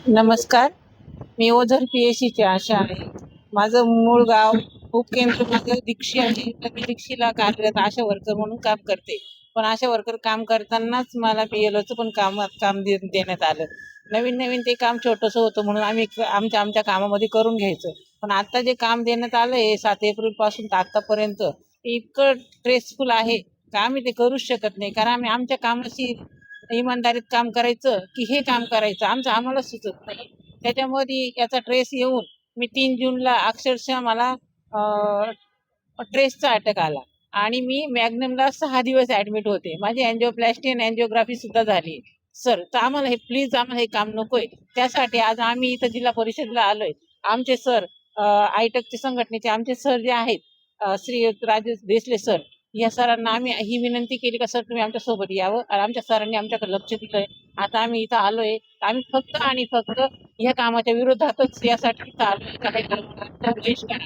नमस्कार. मी ओझर पी-एस-सीची आशा आहे. माझं मूळ गाव उपकेंद्र माझं दीक्षी आहे. तर मी दीक्षीला कार्यरत आशा वर्कर म्हणून काम करते. पण आशा वर्कर काम करतानाच मला BLOचं पण काम देण्यात आलं. नवीन-नवीन ते काम छोटंसं होतं म्हणून आम्ही आमच्या कामामध्ये करून घ्यायचो. पण आता जे काम देण्यात आलंय 7 एप्रिलपासून तर आत्तापर्यंत ते इतकं स्ट्रेसफुल आहे का आम्ही ते करूच शकत नाही. कारण आम्ही आमच्या कामाशी इमानदारीत काम करायचं की हे काम करायचं आमचं आम्हालाच सुचत नाही. त्याच्यामध्ये याचा ट्रेस येऊन मी 3 जूनला अक्षरशः मला ट्रेसचा अटॅक आला आणि मी मॅग्नमला 6 दिवस ॲडमिट होते. माझी अँजिओप्लास्टी आणि अँजिओग्राफी सुद्धा झाली. सर, तर आम्हाला हे प्लीज आम्हाला हे काम नकोय. त्यासाठी आज आम्ही इथं जिल्हा परिषदला आलोय. आमचे सर आयटकचे संघटनेचे आमचे सर जे आहेत श्री राजेश देसले सर, या सरांना आम्ही ही विनंती केली का सर तुम्ही आमच्या सोबत यावं आणि आमच्या सरांनी आमच्याकडे लक्ष दिलंय. आता आम्ही इथं आलोय. आम्ही फक्त आणि फक्त ह्या कामाच्या विरोधातच यासाठी इथं आलोय का हे बहिष्कार